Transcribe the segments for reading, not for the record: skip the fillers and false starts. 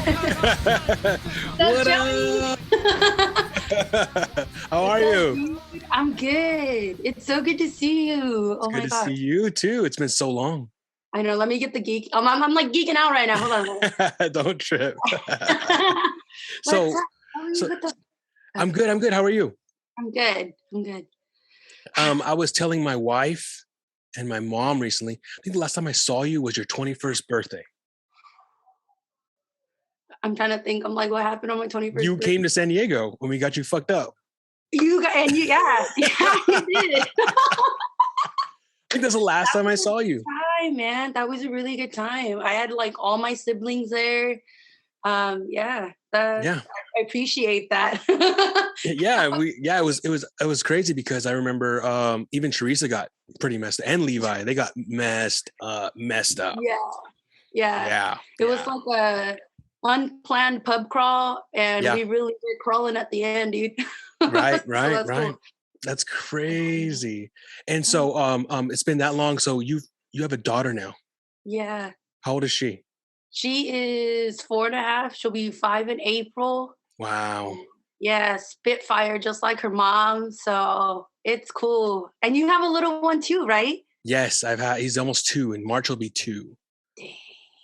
What Joey? up? How are What's up, you? dude? I'm good. It's so good to see you. It's Oh good my to gosh. see you too. It's been so long. I know. Let me get the geek. I'm like geeking out right now. Hold on. Don't trip. What's so, up? How are you? so What the? I'm Okay. good. I'm good. How are you? I'm good. I'm good. I was telling my wife and my mom recently. I think the last time I saw you was your 21st birthday. I'm trying to think. I'm like, what happened on my 21st You birthday? came to San Diego when we got you fucked up. You got and you, yeah, yeah, you did. I think that's the last That time was I a saw you. good time, man. That was a really good time. I had like all my siblings there. Yeah, Yeah. I appreciate that. It was crazy because I remember even Teresa got pretty messed up, and Levi, they got messed up. Yeah, yeah. Yeah, It was yeah, like a unplanned pub crawl, and yeah. we really did crawling at the end, dude. Right, So right, that's right. cool. That's crazy. And Oh, so it's been that long. So you have a daughter now. yeah. How old is she? She is 4.5. She'll be 5 in April. Wow. Yeah, Spitfire, just like her mom. So it's cool. And you have a little one too, right? Yes, he's almost 2. In March he'll be 2. Dang, that's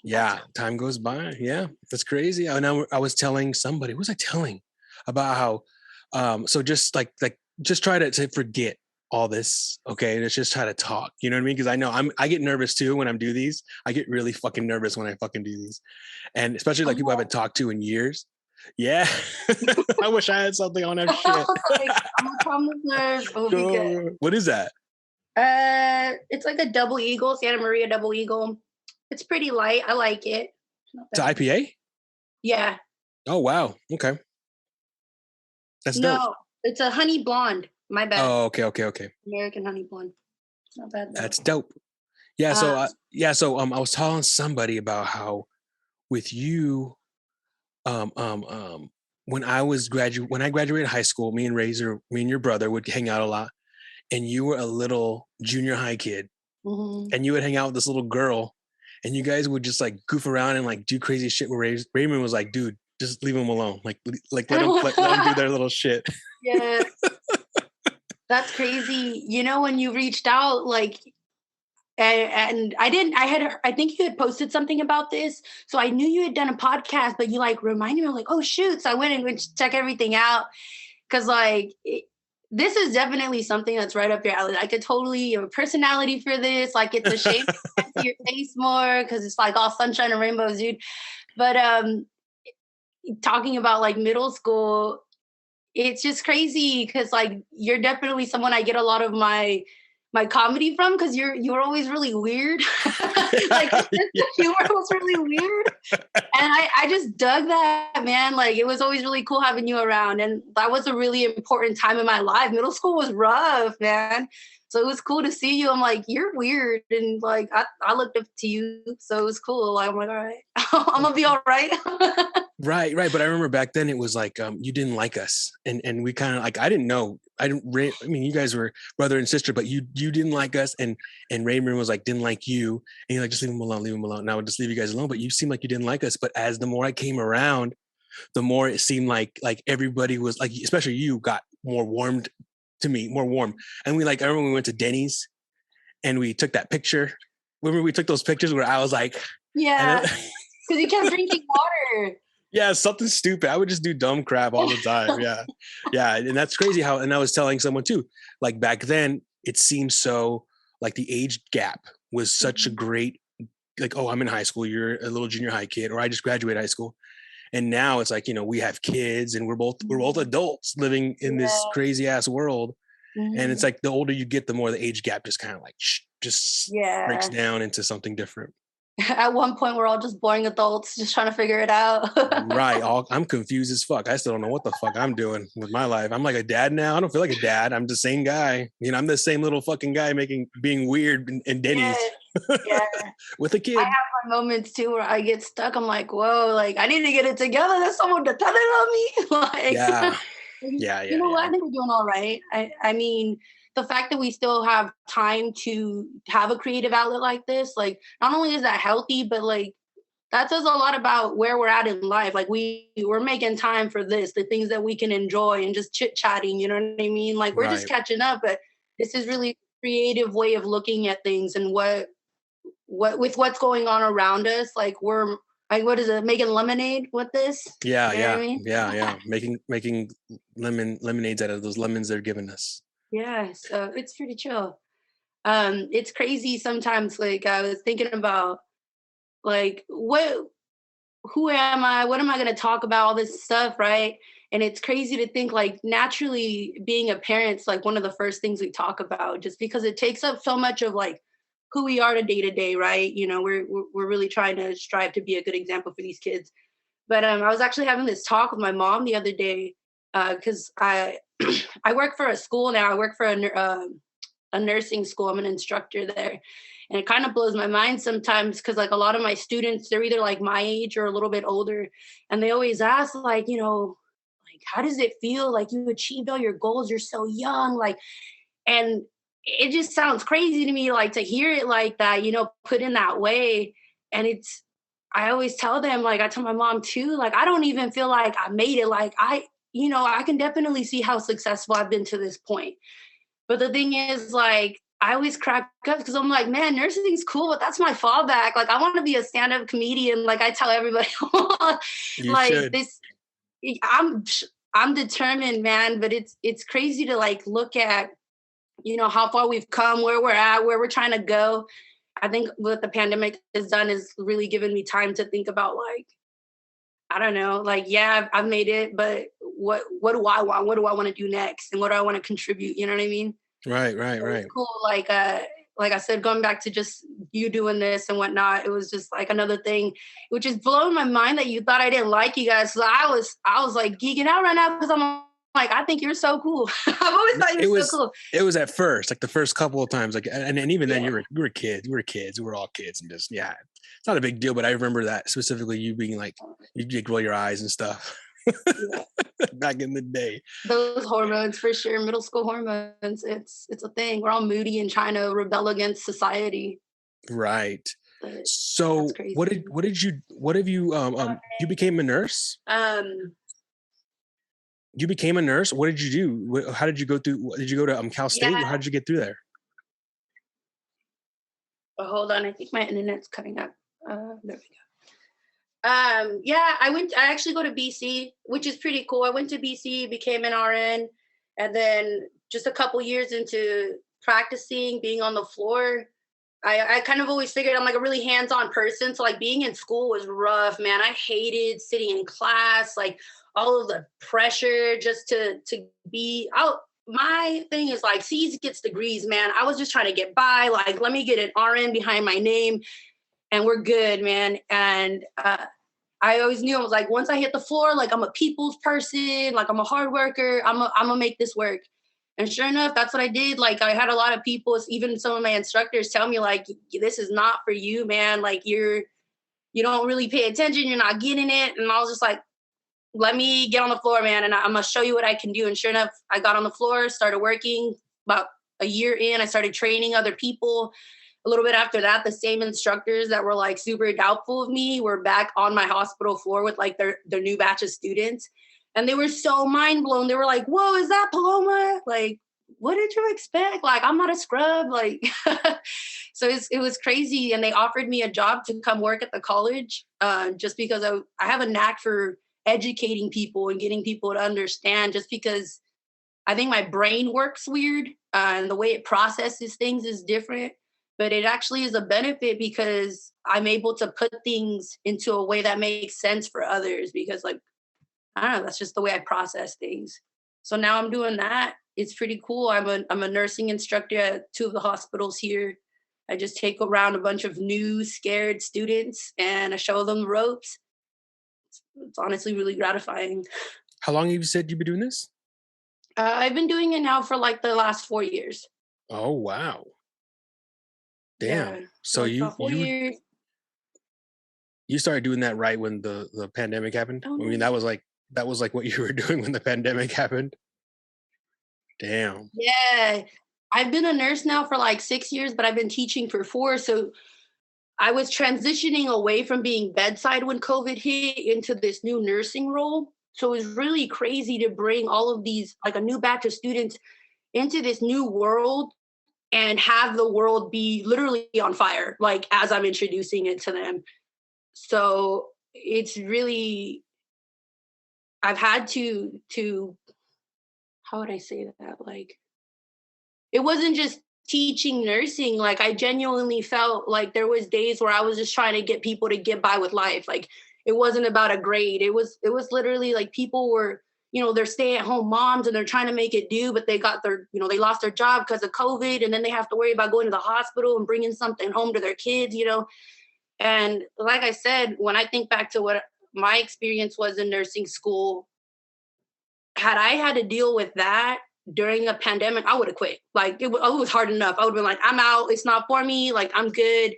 Yeah, time goes by. Yeah, that's crazy. I was telling somebody, what was I telling about how so just just try to forget all this, okay? Let's just try to talk. You know what I mean? Because I get nervous too when I'm do these. I get really fucking nervous when I fucking do these. And especially like people I haven't talked to in years. Yeah. I wish I had something on that shit. like, I'm gonna calm the nerves. We'll be good. What is that? It's like a double eagle, Santa Maria double eagle. It's pretty light. I like it. Not It's bad. IPA? Yeah. Oh wow. Okay. That's dope. No, it's a honey blonde. My bad. Oh, okay, okay, okay. American honey blonde. It's not bad though. That's dope. Yeah, Um, I was telling somebody about how with you um um um when I graduated high school, me and your brother would hang out a lot, and you were a little junior high kid, mhm. and you would hang out with this little girl, and you guys would just like goof around and like do crazy shit where Raymond was like, dude, just leave him alone. Like let them do their little shit. Yeah, that's crazy. You know, when you reached out, like, and I think you had posted something about this. So I knew you had done a podcast, but you like reminded me, I'm like, oh, shoot. So I went and went to check everything out. Cause this is definitely something that's right up your alley. I could totally, you have a personality for this. Like it's a shame to see your face more because it's like all sunshine and rainbows, dude. But talking about like middle school, it's just crazy because like you're definitely someone I get a lot of my comedy from because you're always really weird. Like your sense of humor was really weird. And I just dug that, man. Like it was always really cool having you around. And that was a really important time in my life. Middle school was rough, man. So it was cool to see you. I'm like, you're weird. And like I looked up to you. So it was cool. Like I'm like, all right. I'm gonna be all right. Right, right. But I remember back then it was like you didn't like us, and we kind of like I didn't know. I mean, you guys were brother and sister, but you didn't like us, and Raymond was like didn't like you, and you're like just leave him alone, leave him alone. And I would just leave you guys alone. But you seemed like you didn't like us. But as the more I came around, the more it seemed like everybody was like, especially you, got more warmed to me, more warm. And I remember we went to Denny's and we took that picture. Remember we took those pictures where I was like, and Yeah. then, Because you kept drinking water. yeah, something stupid. I would just do dumb crap all the time. Yeah. Yeah. And that's crazy how, and I was telling someone too, like back then, it seemed so like the age gap was such a great, like, oh, I'm in high school, you're a little junior high kid, or I just graduated high school. And now it's like, we have kids and we're both adults living in this Yeah. crazy ass world. And it's Mhm. like the older you get, the more the age gap just kind of like just breaks Yeah. down into something different. At one point, we're all just boring adults, just trying to figure it out. Right. I'm confused as fuck. I still don't know what the fuck I'm doing with my life. I'm like a dad now. I don't feel like a dad. I'm the same guy. I'm the same little fucking guy being weird in Denny's Yes. Yeah. with a I kid. have my moments too where I get stuck. I'm like, whoa, like I need to get it together. There's someone dependent on me. Like, Yeah. Yeah. you Yeah. know what? Yeah. I think we're doing all right. I mean, the fact that we still have time to have a creative outlet like this, like, not only is that healthy, but like that says a lot about where we're at in life. Like we're making time for this, the things that we can enjoy and just chit chatting, you know what I mean? Like we're just Right. catching up, but this is really creative way of looking at things and what with what's going on around us. Like we're like what is it, making lemonade with this? Yeah, You know what I yeah, mean? yeah, yeah. Making lemonades out of those lemons they're giving us. Yeah, so it's pretty chill. It's crazy sometimes. Like I was thinking about like what who am I? What am I going to talk about? All this stuff, right? And it's crazy to think like naturally being a parent's like one of the first things we talk about, just because it takes up so much of like who we are to day, right? You know, we're really trying to strive to be a good example for these kids. But I was actually having this talk with my mom the other day because I I work for a school now. I work for a nursing school. I'm an instructor there. And it kind of blows my mind sometimes because like a lot of my students, they're either like my age or a little bit older. And they always ask, like, you know, like, how does it feel? Like you achieved all your goals, you're so young. Like, and it just sounds crazy to me, like to hear it like that, you know, put in that way. And it's I always tell them, like I tell my mom too, like I don't even feel like I made it. Like you know, I can definitely see how successful I've been to this point. But the thing is, like, I always crack up because I'm like, man, nursing's cool, but that's my fallback. Like, I want to be a stand-up comedian. Like I tell everybody, You like should. this, I'm I'm determined, man. But it's crazy to like look at, you know, how far we've come, where we're at, where we're trying to go. I think what the pandemic has done is really given me time to think about like, I don't know, like, yeah, I've made it, but what do I want? What do I want to do next? And what do I want to contribute? You know what I mean? Right, right, So it's right. cool. Like I said, going back to just you doing this and whatnot, it was just like another thing, which is blowing my mind that you thought I didn't like you guys. So I was like geeking out right now because I'm like, I think you're so cool. I've always thought you're It so was cool. it was at first, like the first couple of times, like and even then Yeah. you were kids. We were kids. We were all kids and just yeah. It's not a big deal, but I remember that specifically you being like you did roll your eyes and stuff Yeah. back in the day. Those hormones for sure. Middle school hormones. It's a thing. We're all moody and trying to rebel against society. Right. But that's So crazy. what have you you became a nurse? Um, You became a nurse? What did you do? How did you go through did you go to Cal State? yeah. How did you get through there? But hold on, I think my internet's cutting up. There we go. Yeah, I actually go to BC, which is pretty cool. I went to BC, became an RN, and then just a couple years into practicing, being on the floor, I kind of always figured I'm like a really hands-on person. So like being in school was rough, man. I hated sitting in class, like all of the pressure just to be out. My thing is like C's gets degrees, man. I was just trying to get by. Like, let me get an RN behind my name and we're good, man. And I always knew I was like, once I hit the floor, like I'm a people's person, like I'm a hard worker. I'm gonna make this work. And sure enough, that's what I did. Like I had a lot of people, even some of my instructors, tell me like, this is not for you, man. Like you don't really pay attention. You're not getting it. And I was just like, let me get on the floor, man, and I'm gonna show you what I can do. And sure enough, I got on the floor, started working. About a year in, I started training other people. A little bit after that, the same instructors that were like super doubtful of me were back on my hospital floor with like their new batch of students. And they were so mind blown. They were like, whoa, is that Paloma? Like, what did you expect? Like, I'm not a scrub. Like, so it was crazy. And they offered me a job to come work at the college just because I have a knack for educating people and getting people to understand, just because I think my brain works weird and the way it processes things is different. But it actually is a benefit because I'm able to put things into a way that makes sense for others because, like, I don't know, that's just the way I process things. So now I'm doing that. It's pretty cool. I'm a nursing instructor at two of the hospitals here. I just take around a bunch of new, scared students and I show them the ropes. It's honestly really gratifying. How long have you said you've been doing this? I've been doing it now for like the last 4 years. Oh wow. Yeah, Damn. So like about 4 years. you started doing that right when the pandemic happened? Oh I mean, no. that was like what you were doing when the pandemic happened? Damn. Yeah, I've been a nurse now for like 6 years, but I've been teaching for four. So I was transitioning away from being bedside when COVID hit into this new nursing role. So it was really crazy to bring all of these, like a new batch of students into this new world and have the world be literally on fire, like as I'm introducing it to them. So it's really, I've had to, how would I say that? Like, it wasn't just teaching nursing. Like, I genuinely felt like there was days where I was just trying to get people to get by with life. Like, it wasn't about a grade. It was literally like people were, they're stay-at-home moms and they're trying to make it do, but they got their, they lost their job because of COVID, and then they have to worry about going to the hospital and bringing something home to their kids. And like I said, when I think back to what my experience was in nursing school, had I had to deal with that during a pandemic, I would have quit. Like, it was hard enough. I would have been like, I'm out. It's not for me. Like, I'm good.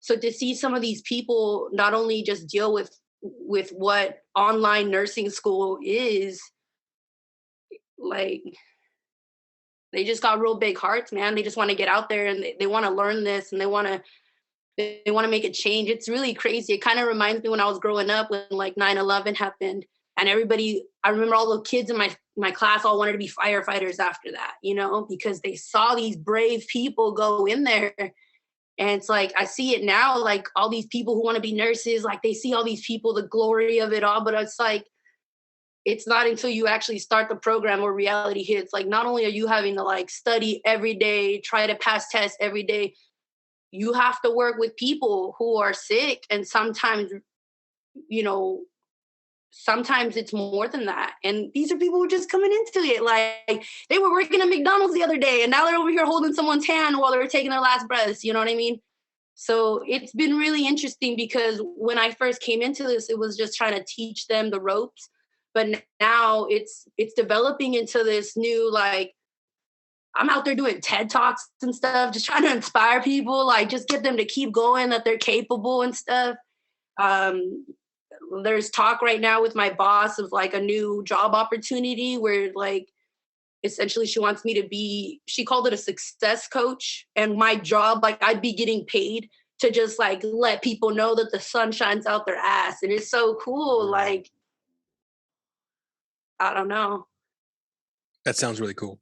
So to see some of these people not only just deal with what online nursing school is, like, they just got real big hearts, man. They just want to get out there and they want to learn this, and they want to make a change. It's really crazy. It kind of reminds me when I was growing up, when like 9/11 happened, and I remember all the kids in my class all wanted to be firefighters after that, because they saw these brave people go in there. And it's like, I see it now, like all these people who want to be nurses, like they see all these people, the glory of it all, but it's like, it's not until you actually start the program where reality hits. Like, not only are you having to like study every day, try to pass tests every day, you have to work with people who are sick. And you know, sometimes it's more than that. And these are people who are just coming into it. Like, they were working at McDonald's the other day and now they're over here holding someone's hand while they're taking their last breaths. You know what I mean? So it's been really interesting, because when I first came into this, it was just trying to teach them the ropes. But now it's developing into this new, like, I'm out there doing TED Talks and stuff, just trying to inspire people, like just get them to keep going, that they're capable and stuff. Um, there's talk right now with my boss of like a new job opportunity where, like, essentially she wants me to be, she called it a success coach. And my job, like, I'd be getting paid to just like let people know that the sun shines out their ass. And it's so cool. Like, I don't know. That sounds really cool.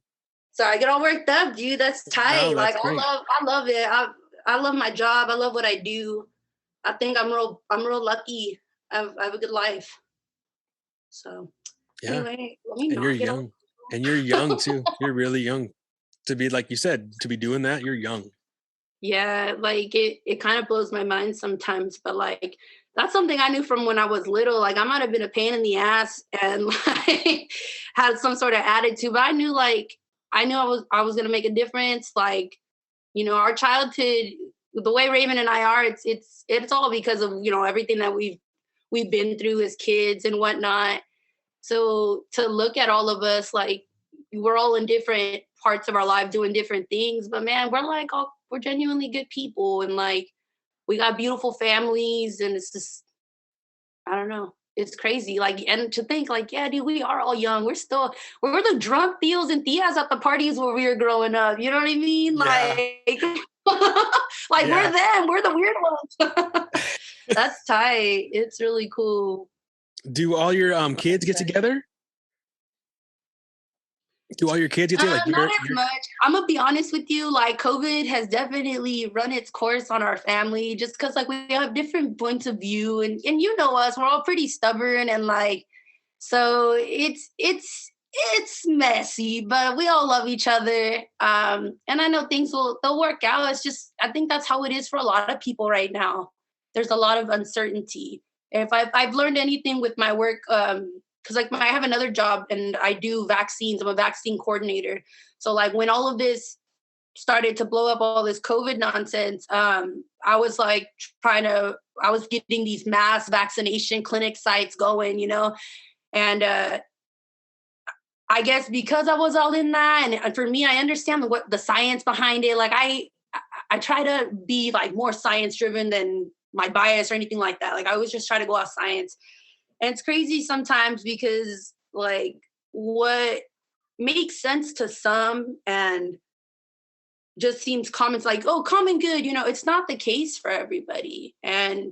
So I get all worked up, dude. That's tight. No, Like, that's great. I love it. I love my job. I love what I do. I think I'm real lucky. I have a good life. So Yeah. anyway, let me And you're not get young. And you're young too. You're really young to be, like you said, to be doing that. You're young. Yeah, like it kind of blows my mind sometimes, but like that's something I knew from when I was little. Like, I might have been a pain in the ass and like had some sort of attitude, but I knew I was gonna make a difference. Like, our childhood, the way Raven and I are, it's all because of, everything that we've been through as kids and whatnot. So to look at all of us, like, we're all in different parts of our life doing different things, but man, we're genuinely good people, and like we got beautiful families, and it's just, I don't know. It's crazy. Like, and to think like, yeah, dude, we are all young. We're the drunk Theos and Theas at the parties where we were growing up. You know what I mean? Yeah. Like, like Yeah. we're them. We're the weird ones. That's tight. It's really cool. Do all your kids get together? Do all your kids get together? Like Not as you're much. I'm gonna be honest with you. Like, COVID has definitely run its course on our family, just because like we have different points of view, and you know us, we're all pretty stubborn, and like, so it's messy, but we all love each other. And I know they'll work out. It's just, I think that's how it is for a lot of people right now. There's a lot of uncertainty. If I've learned anything with my work, because like I have another job and I do vaccines. I'm a vaccine coordinator. So like when all of this started to blow up, all this COVID nonsense, I was like I was getting these mass vaccination clinic sites going, and I guess because I was all in that, and for me, I understand what the science behind it. Like, I try to be like more science driven than my bias or anything like that. Like, I always just try to go off science. And it's crazy sometimes because like what makes sense to some and just seems common. It's like, oh, common good. It's not the case for everybody. And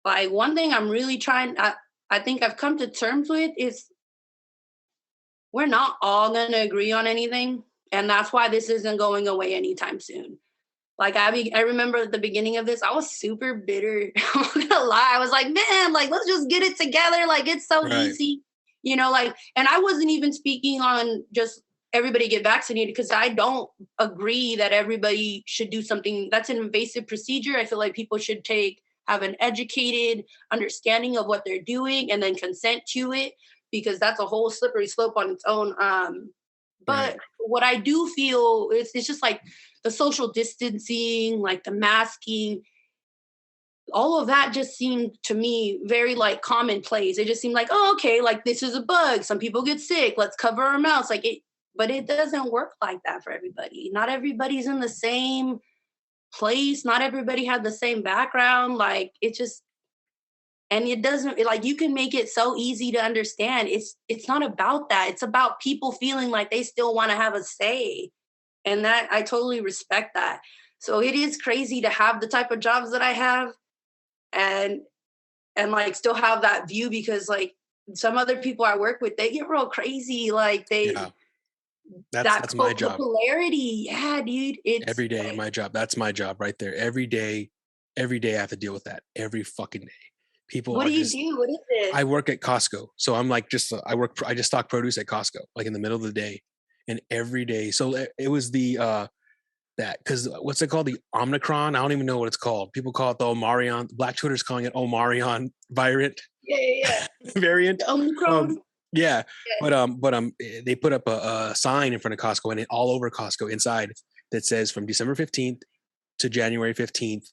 like one thing I'm really I think I've come to terms with is we're not all going to agree on anything. And that's why this isn't going away anytime soon. Like I remember at the beginning of this, I was super bitter. I'm not gonna lie. I was like, man, like let's just get it together. Like it's so Right. easy, and I wasn't even speaking on just everybody get vaccinated because I don't agree that everybody should do something that's an invasive procedure. I feel like people should have an educated understanding of what they're doing and then consent to it because that's a whole slippery slope on its own. But Right. what I do feel is it's just like the social distancing, like the masking, all of that just seemed to me very like commonplace. It just seemed like, oh, okay, like this is a bug. Some people get sick. Let's cover our mouths. But it doesn't work like that for everybody. Not everybody's in the same place. Not everybody had the same background. Like it just, and it doesn't like you can make it so easy to understand. It's not about that. It's about people feeling like they still want to have a say. And that I totally respect that. So it is crazy to have the type of jobs that I have and like still have that view because like some other people I work with, they get real crazy. Like Yeah. that That's my the job. polarity. Yeah, dude. It's Every day, like, my job. That's my job right there. Every day I have to deal with that. Every fucking day. People what do are you just do? What is it? I work at Costco. So I'm like I just stock produce at Costco, like in the middle of the day. And every day. So it was that because what's it called? The Omicron? I don't even know what it's called. People call it the Omarion. Black Twitter's calling it Omarion variant Yeah, yeah, yeah. variant. The Omicron. Yeah. Yeah. They put up a sign in front of Costco and all over Costco inside that says from December 15th to January 15th,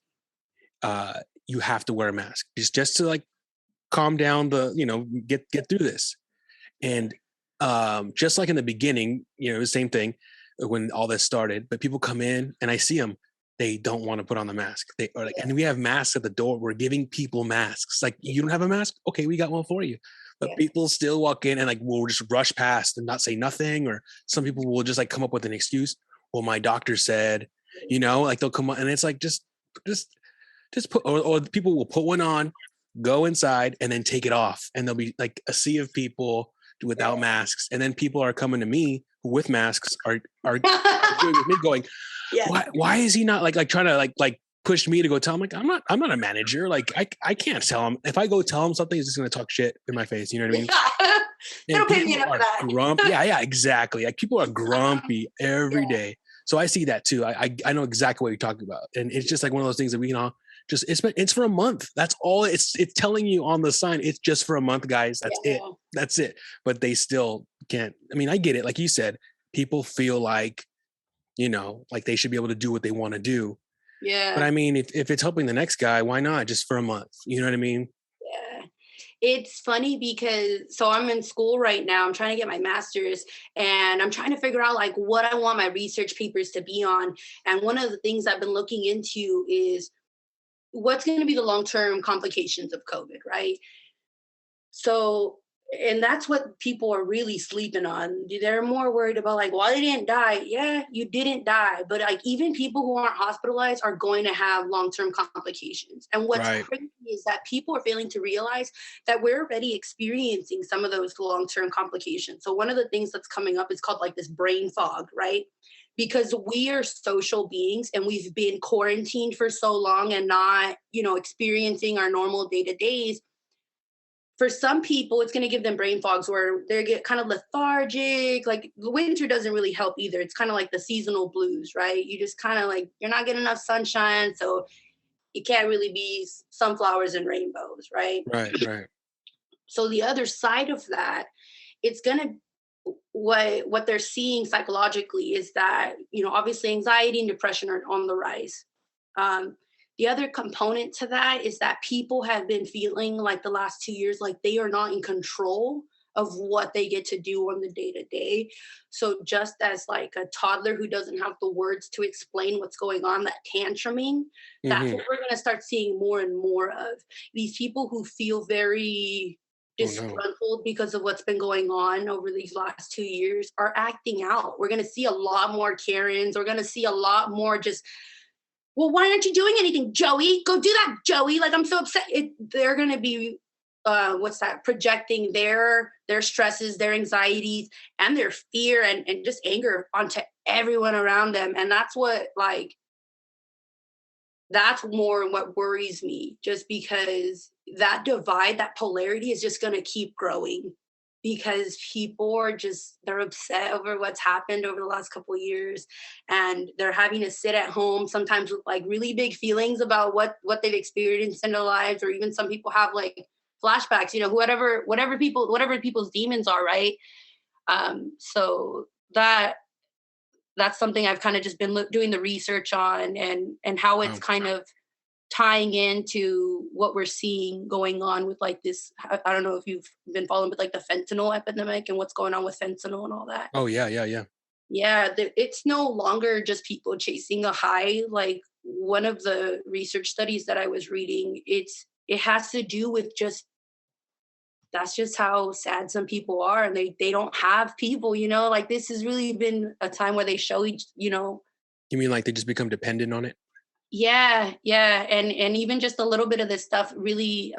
you have to wear a mask just to like calm down get through this. And just like in the beginning, the same thing when all this started, but people come in and I see them, they don't want to put on the mask. They are like, Yeah. and we have masks at the door. We're giving people masks. Like, you don't have a mask? Okay, we got one for you. But Yeah. people still walk in and like will just rush past and not say nothing. Or some people will just like come up with an excuse. Well, my doctor said, like they'll come on and it's like just put or people will put one on, go inside, and then take it off. And there'll be like a sea of people without masks. And then people are coming to me who with masks are arguing with me going, Yeah. why is he not like trying to like push me to go tell him like I'm not a manager. Like I can't tell him. If I go tell him something, he's just gonna talk shit in my face. You know what I mean? Yeah. They And don't pay me people enough for are that. grumpy. Yeah, exactly. Like people are grumpy every day. So I see that too. I know exactly what you're talking about. And it's just like one of those things that we can all just it's for a month. That's all it's telling you on the sign. It's just for a month, guys. That's it. Yeah. That's it. But they still can't. I mean, I get it. Like you said, people feel like, like they should be able to do what they want to do. Yeah. But I mean, if it's helping the next guy, why not just for a month? You know what I mean? Yeah. It's funny because so I'm in school right now. I'm trying to get my master's and I'm trying to figure out like what I want my research papers to be on. And one of the things I've been looking into is what's going to be the long-term complications of COVID, right? So, and that's what people are really sleeping on. They're more worried about like, well, they didn't die. Yeah, you didn't die. But like even people who aren't hospitalized are going to have long-term complications. And what's Right. crazy is that people are failing to realize that we're already experiencing some of those long-term complications. So one of the things that's coming up is called like this brain fog, right? Because we are social beings and we've been quarantined for so long and not, experiencing our normal day-to-days. For some people, it's going to give them brain fogs where they get kind of lethargic. Like the winter doesn't really help either. It's kind of like the seasonal blues, right? You just kind of like, you're not getting enough sunshine. So it can't really be sunflowers and rainbows, right? Right. Right. So the other side of that, it's going to, what they're seeing psychologically is that, obviously anxiety and depression are on the rise. Um, the other component to that is that people have been feeling like the last 2 years like they are not in control of what they get to do on the day to day. So just as like a toddler who doesn't have the words to explain what's going on, that tantruming, that's Mm-hmm. what we're going to start seeing more and more of. These people who feel very Oh no. disgruntled because of what's been going on over these last 2 years are acting out. We're going to see a lot more Karens. We're going to see a lot more just, well, why aren't you doing anything, Joey? Go do that, Joey. Like, I'm so upset. They're going to be, what's that? Projecting their stresses, their anxieties, and their fear and just anger onto everyone around them. And that's what, like, that's more what worries me, just because that divide, that polarity is just going to keep growing because people are just, they're upset over what's happened over the last couple of years, and they're having to sit at home sometimes with like really big feelings about what they've experienced in their lives, or even some people have like flashbacks, whatever people's demons are, right? So that's something I've kind of just been doing the research on, and how it's Wow. kind of tying into what we're seeing going on with like this. I don't know if you've been following, but like the fentanyl epidemic and what's going on with fentanyl and all that. Oh yeah, yeah, yeah. Yeah, it's no longer just people chasing a high. Like, one of the research studies that I was reading, it has to do with just, that's just how sad some people are, and they don't have people, like, this has really been a time where they show You mean like they just become dependent on it? yeah, and even just a little bit of this stuff really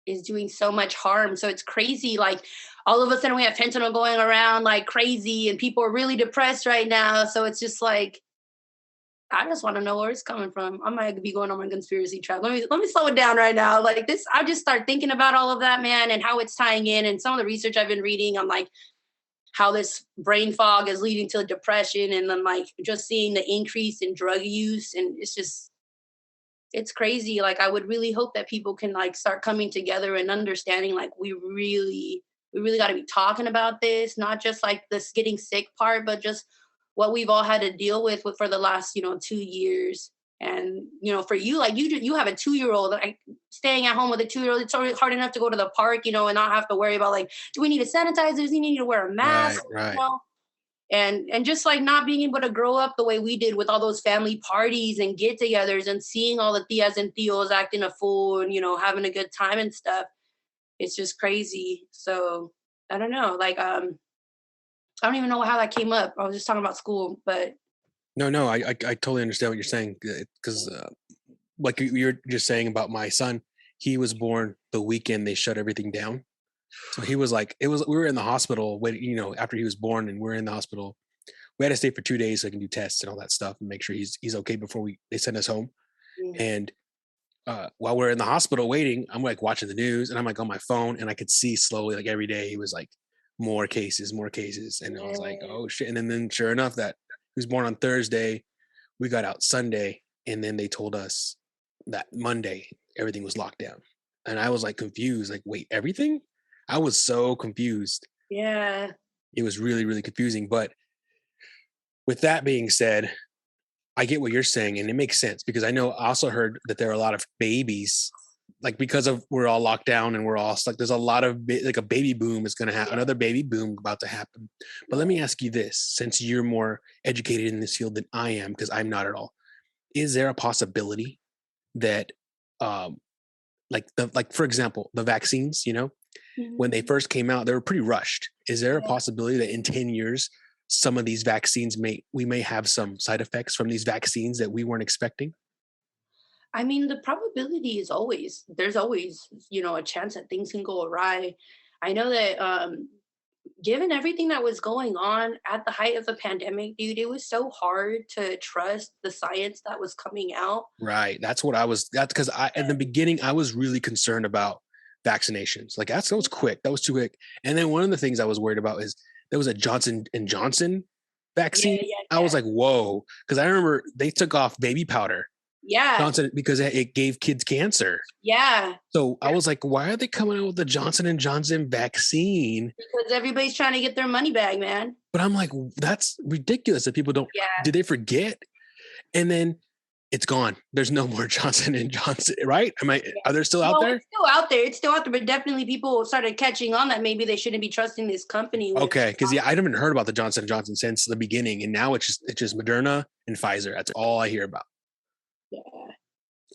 is doing so much harm. So it's crazy, like, all of a sudden we have fentanyl going around like crazy, and people are really depressed right now. So it's just like, I just want to know where it's coming from. I might be going on my conspiracy track. Let me slow it down right now. Like this, I just start thinking about all of that, man, and how it's tying in, and some of the research I've been reading on like how this brain fog is leading to depression, and then like just seeing the increase in drug use, and it's crazy. Like, I would really hope that people can like start coming together and understanding, like, we really got to be talking about this, not just like this getting sick part, but just what we've all had to deal with for the last 2 years. And for you, like, you have a 2-year old, like, staying at home with a 2-year old. It's already hard enough to go to the park, and not have to worry about, like, do we need to sanitize? Does he need to wear a Right, mask? right. You know, and just like not being able to grow up the way we did with all those family parties and get-togethers, and seeing all the tias and tios acting a fool, and having a good time and stuff. It's just crazy. So I don't know. Like, I don't even know how that came up. I was just talking about school, but No, no, I totally understand what you're saying, because like you're just saying about my son, he was born the weekend they shut everything down. So he was like, we were in the hospital waiting, after he was born, and we're in the hospital. We had to stay for 2 days so I can do tests and all that stuff and make sure he's okay before they send us home. mm, And while we're in the hospital waiting, I'm like watching the news, and I'm like on my phone, and I could see slowly, like every day, he was like more cases, more cases, and I was like, yeah. oh shit! And then sure enough, that he was born on Thursday. We got out Sunday, and then they told us that Monday everything was locked down, and I was like confused, like, wait, everything? I was so confused. Yeah. It was really, really confusing. But with that being said, I get what you're saying, and it makes sense, because I also heard that there are a lot of babies, like, because of we're all locked down and we're all stuck. There's a lot of like a baby boom is going to happen, Yeah. another baby boom about to happen. But let me ask you this, since you're more educated in this field than I am, because I'm not at all. Is there a possibility that, um, like for example, the vaccines, when they Mhm. first came out, they were pretty rushed. Is there a Yeah. possibility that in 10 years, some of these vaccines we may have some side effects from these vaccines that we weren't expecting? I mean, the probability is there's always, a chance that things can go awry. I know that, given everything that was going on at the height of the pandemic, dude, it was so hard to trust the science that was coming out. Right. That's because in the beginning, I was really concerned about vaccinations. Like, that was quick. That was too quick. And then one of the things I was worried about is there was a Johnson & Johnson Yeah, vaccine. yeah, I was like, whoa, because I remember they took off baby powder yeah, Johnson because it gave kids cancer. yeah. So I Yeah, was like, why are they coming out with the Johnson & Johnson vaccine? because everybody's trying to get their money back, man. But I'm like, that's ridiculous that people don't. Yeah. Did they forget? And then it's gone. There's no more Johnson & Johnson, right? Yeah. Are they still out Well, there? it's still out there. It's still out there, but definitely people started catching on that maybe they shouldn't be trusting this company with. Okay, because I haven't heard about the Johnson & Johnson since the beginning, and now it's just Moderna and Pfizer. That's all I hear about. Yeah.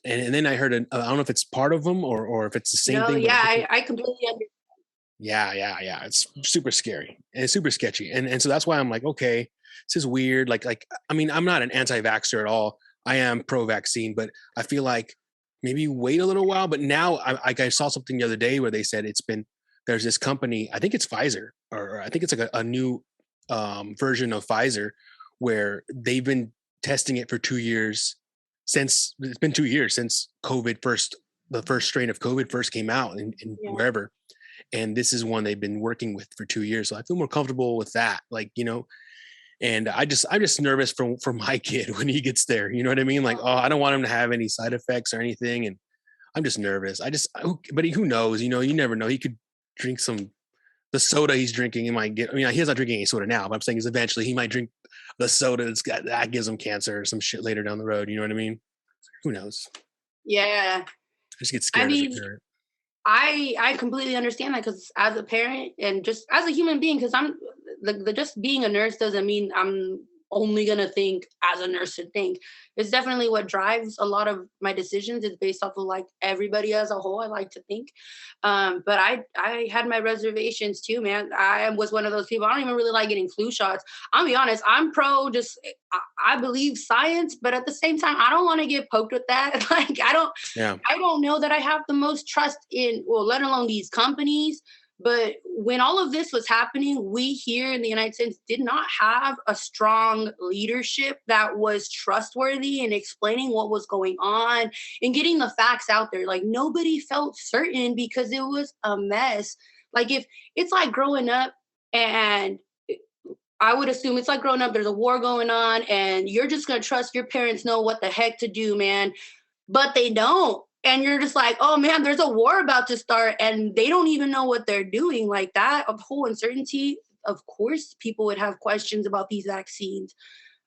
and then I heard, I don't know if it's part of them or if it's the same No, thing, but yeah, a different. I completely understand. Yeah. It's super scary and it's super sketchy. And so that's why I'm like, okay, this is weird. I mean, I'm not an anti-vaxxer at all. I am pro-vaccine, but I feel like maybe wait a little while. But now I saw something the other day where they said there's this company, I think it's Pfizer, or I think it's like a new version of Pfizer, where they've been testing it for 2 years since it's been 2 years since the first strain of COVID first came out in Yeah. wherever, and this is one they've been working with for 2 years. So I feel more comfortable with that, and I'm just nervous for my kid when he gets there. You know what I mean? Like, oh, I don't want him to have any side effects or anything, and I'm just nervous. But who knows? You never know. He could drink the soda he's drinking. He might get. I mean, he's not drinking any soda now, but I'm saying is eventually he might drink the soda that gives him cancer or some shit later down the road. You know what I mean? Who knows? Yeah. I just get I scared as a mean, parent. I completely understand that because as a parent and just as a human being, because I'm the just being a nurse doesn't mean I'm only gonna think as a nurse should think. It's definitely what drives a lot of my decisions. It's based off of like everybody as a whole. I like to think, but I had my reservations too, man. I was one of those people. I don't even really like getting flu shots. I'll be honest. I'm pro. I believe science, but at the same time, I don't want to get poked with that. Like Yeah. I don't know that I have the most trust in, well, let alone these companies. But when all of this was happening, we here in the United States did not have a strong leadership that was trustworthy in explaining what was going on and getting the facts out there. Like nobody felt certain because it was a mess. Like if it's like growing up and I would assume it's like growing up, there's a war going on, and you're just gonna trust your parents know what the heck to do, man, but they don't. And you're just like, oh man, there's a war about to start, and they don't even know what they're doing. Like that, of whole uncertainty. Of course, people would have questions about these vaccines.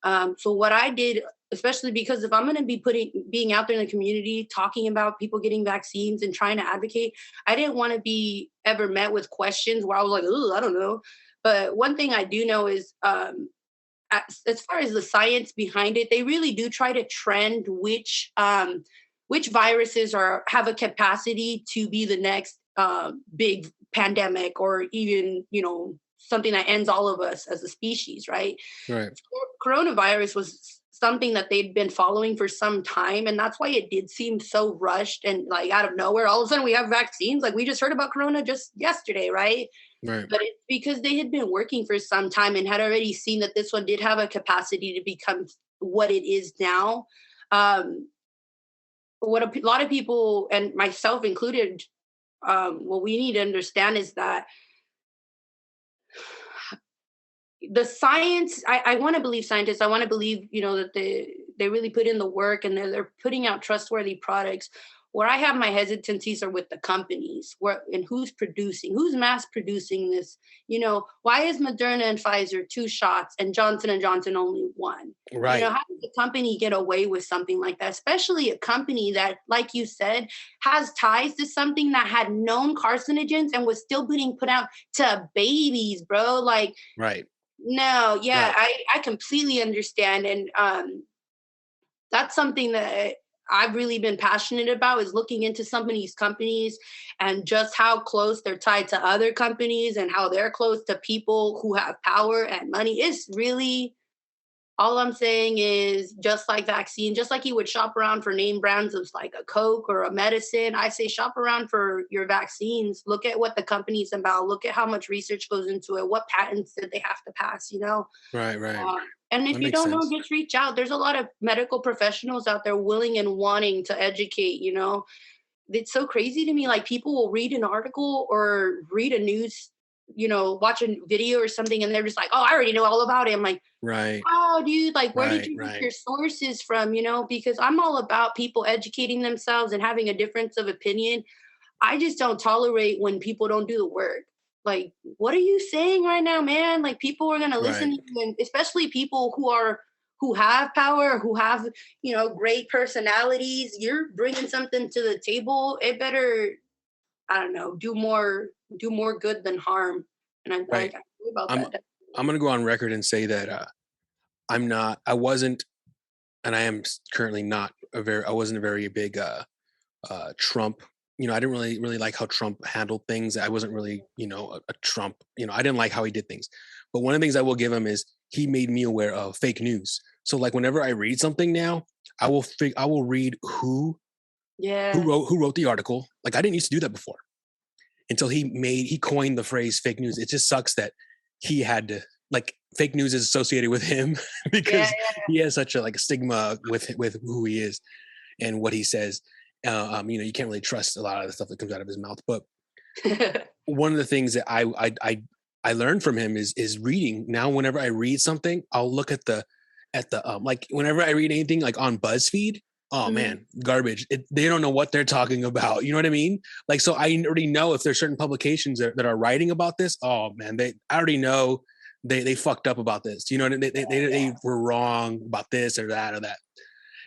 So what I did, especially because if I'm going to be being out there in the community, talking about people getting vaccines and trying to advocate, I didn't want to be ever met with questions where I was like, oh, I don't know. But one thing I do know is as far as the science behind it, they really do try to trend which viruses have a capacity to be the next big pandemic, or even something that ends all of us as a species, right? Right. Coronavirus was something that they'd been following for some time, and that's why it did seem so rushed and like out of nowhere. All of a sudden, we have vaccines. Like we just heard about Corona just yesterday, right? Right. But it's because they had been working for some time and had already seen that this one did have a capacity to become what it is now. What a lot of people, and myself included, what we need to understand is that the science, I want to believe scientists, I want to believe that they really put in the work and they're putting out trustworthy products. Where I have my hesitancies are with the companies, and who's mass producing this. Why is Moderna and Pfizer 2 shots and Johnson & Johnson only 1? Right. How does a company get away with something like that, especially a company that, like you said, has ties to something that had known carcinogens and was still being put out to babies, bro? Like, Right. no, yeah, Right. I completely understand. And that's something that I've really been passionate about, is looking into some of these companies and just how close they're tied to other companies and how they're close to people who have power and money. It's really, all I'm saying is, just like vaccine, just like you would shop around for name brands of like a Coke or a medicine, I say shop around for your vaccines. Look at what the company's about. Look at how much research goes into it. What patents did they have to pass? Right. Right. And if That you makes don't know, sense. just reach out. There's a lot of medical professionals out there willing and wanting to educate. It's so crazy to me. Like people will read an article or read a news, watch a video or something, and they're just like, oh, I already know all about it. I'm like, Right. how dude, like where did Right. you get Right. your sources from? Because I'm all about people educating themselves and having a difference of opinion. I just don't tolerate when people don't do the work. Like, what are you saying right now, man? Like, people are gonna listen Right. to you, and especially people who have power, who have great personalities. You're bringing something to the table. It better, I don't know, do more good than harm. And I Right. feel about I'm that. I'm gonna go on record and say that I wasn't, and I am currently not I wasn't a very big Trump. I didn't really like how Trump handled things. I wasn't really, a Trump. I didn't like how he did things. But one of the things I will give him is he made me aware of fake news. So like whenever I read something now, I will read Yeah. who wrote the article. Like I didn't used to do that before until he coined the phrase fake news. It just sucks that he had to, like, fake news is associated with him Yeah. because he has such a like a stigma with who he is and what he says. You can't really trust a lot of the stuff that comes out of his mouth. But Yeah. one of the things that I learned from him is reading. Now, whenever I read something, I'll look at the like whenever I read anything like on BuzzFeed. Oh Mhm. man, garbage! They don't know what they're talking about. You know what I mean? Like, so I already know if there's certain publications that are writing about this. Oh man, I already know they fucked up about this. You know, they were wrong about this or that or that.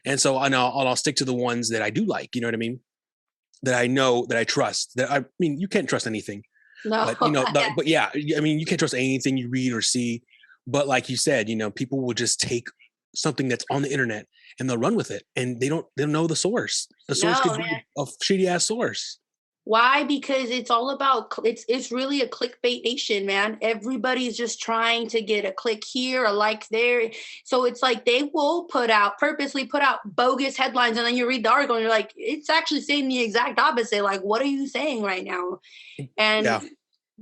And so I'll stick to the ones that I do like. You know what I mean? That I know that I trust. That I mean, you can't trust anything, No. but but yeah, I mean, you can't trust anything you read or see. But like you said, people will just take something that's on the internet and they'll run with it, and they don't know the source. The source No, could man. be a shitty ass source. Why? Because it's all about it's really a clickbait nation, man. Everybody's just trying to get a click here, a like there. So it's like they will purposely put out bogus headlines, and then you read the article and you're like, it's actually saying the exact opposite. Like, what are you saying right now? And Yeah,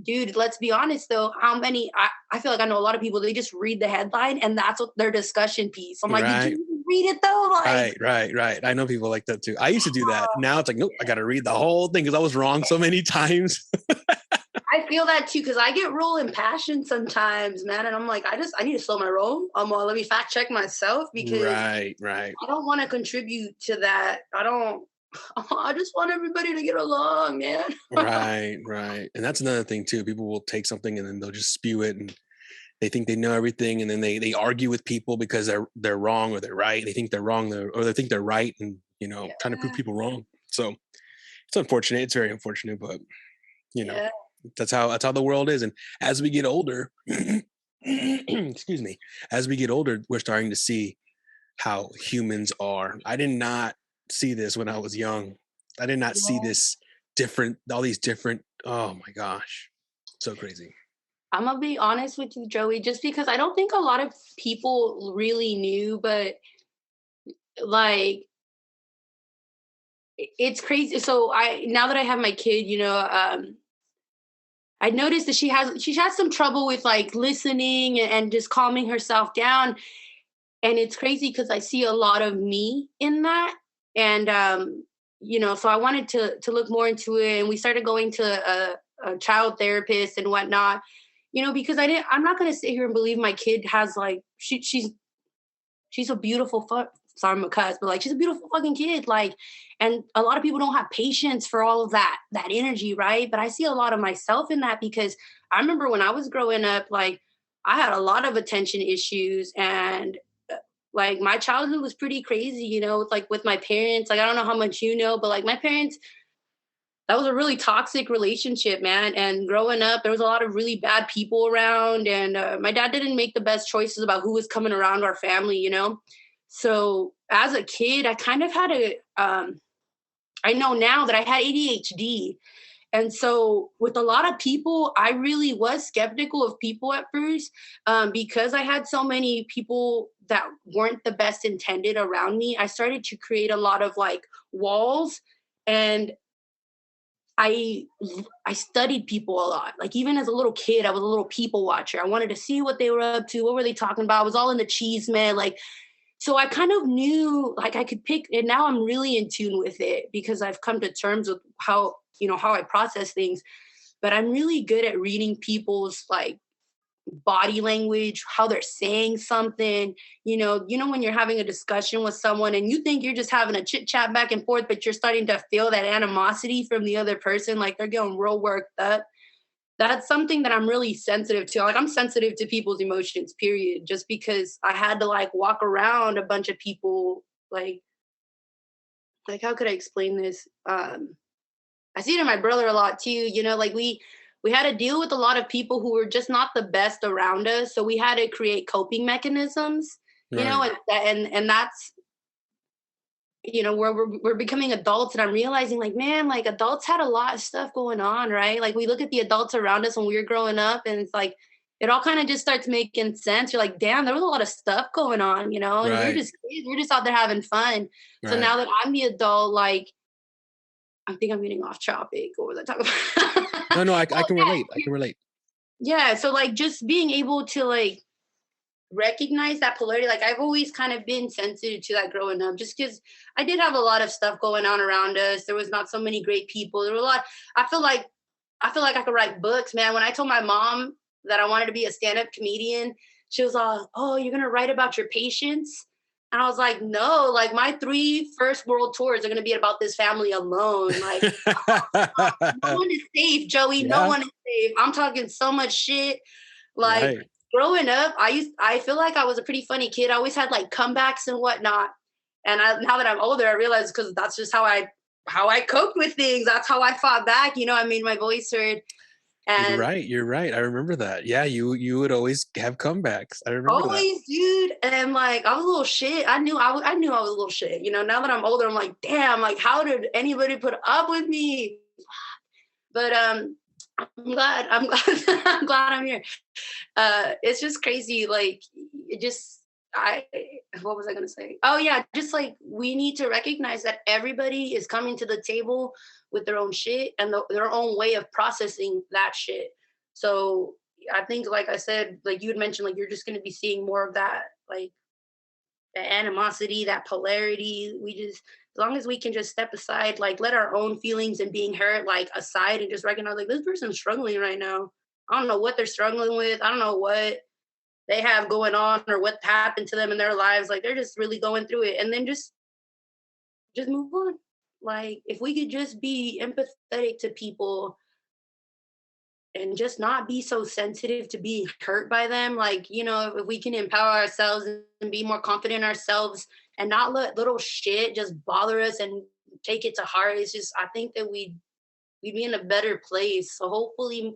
dude, let's be honest though, I feel like I know a lot of people, they just read the headline and that's what their discussion piece. I'm like, did right. you read it though? Like, Right. I know people like that too. I used to do that. Now it's like, nope, I got to read the whole thing because I was wrong so many times. I feel that too because I get real impassioned sometimes, man, and I'm like, I need to slow my roll. Let me fact check myself because Right. I don't want to contribute to that. I don't. I just want everybody to get along, man. Right. And that's another thing too. People will take something and then they'll just spew it, and they think they know everything, and then they argue with people because they're wrong or they're right. They think they're wrong, or they think they're right, and trying to prove Yeah, people wrong. So it's unfortunate. It's very unfortunate, but you know yeah, that's how the world is. And as we get older, excuse me, as we get older, we're starting to see how humans are. I did not see this when I was young. I did not see yeah. this all these different. Oh my gosh, so crazy. I'm gonna be honest with you, Joey, just because I don't think a lot of people really knew, but like it's crazy. So I now that I have my kid, I noticed that she has some trouble with like listening and just calming herself down. And it's crazy because I see a lot of me in that. And so I wanted to look more into it, and we started going to a child therapist and whatnot. Because I'm not gonna sit here and believe my kid has like she's a beautiful sorry, I'm a cuss, but like she's a beautiful fucking kid. Like, and a lot of people don't have patience for all of that energy, right? But I see a lot of myself in that because I remember when I was growing up, like I had a lot of attention issues, and like my childhood was pretty crazy, like with my parents. Like I don't know how much you know, but like my parents, that was a really toxic relationship, man. And growing up, there was a lot of really bad people around, and my dad didn't make the best choices about who was coming around our family. So as a kid, I kind of had I know now that I had ADHD. And so, with a lot of people, I really was skeptical of people at first because I had so many people that weren't the best intended around me. I started to create a lot of like walls, and I I studied people a lot. Like even as a little kid, I was a little people watcher. I wanted to see what they were up to, what were they talking about. I was all in the cheese man, like so I kind of knew like I could pick, and now I'm really in tune with it because I've come to terms with how I process things. But I'm really good at reading people's like body language, how they're saying something. When you're having a discussion with someone and you think you're just having a chit chat back and forth, but you're starting to feel that animosity from the other person, like they're getting real worked up. That's something that I'm really sensitive to. Like I'm sensitive to people's emotions, period. Just because I had to like walk around a bunch of people, like how could I explain this? I see it in my brother a lot too. Like we had to deal with a lot of people who were just not the best around us. So we had to create coping mechanisms, Right. and that's where we're becoming adults, and I'm realizing like, man, like adults had a lot of stuff going on, right? Like we look at the adults around us when we were growing up, and it's like it all kind of just starts making sense. You're like, damn, there was a lot of stuff going on, and we're Right. just kids, we're just out there having fun. So Right. now that I'm the adult, like I think I'm getting off topic. What was I talking about? No, no, I Oh can yeah, relate. I can relate. yeah. So like just being able to like recognize that polarity. Like I've always kind of been sensitive to that growing up, just because I did have a lot of stuff going on around us. There was not so many great people. There were a lot. I feel like I could write books, man. When I told my mom that I wanted to be a stand-up comedian, she was all, "Oh, you're gonna write about your patients?" And I was like, "No, like my 3 first world tours are gonna be about this family alone. Like no one is safe, Joey. No Yeah. one is safe. I'm talking so much shit. Like Right. growing up, I feel like I was a pretty funny kid. I always had like comebacks and whatnot. And now that I'm older, I realize because that's just how I coped with things. That's how I fought back. I made my voice heard. You're And right. You're right. I remember that. Yeah, you would always have comebacks. I remember that. always, dude. And like I was a little shit. I knew I was a little shit. Now that I'm older, I'm like, damn, like how did anybody put up with me? But I'm glad. I'm glad. I'm glad I'm here. It's just crazy. Like it just. I what was I gonna say? Oh yeah, just like we need to recognize that everybody is coming to the table with their own shit and their own way of processing that shit. So I think, like I said, like you had mentioned, like you're just gonna be seeing more of that, like that animosity, that polarity. We just, as long as we can just step aside, like let our own feelings and being hurt like aside and just recognize like this person's struggling right now. I don't know what they're struggling with. I don't know what they have going on or what happened to them in their lives. Like they're just really going through it. And then just move on. Like if we could just be empathetic to people and just not be so sensitive to being hurt by them, like, if we can empower ourselves and be more confident in ourselves and not let little shit just bother us and take it to heart, it's just I think that we'd be in a better place. So hopefully,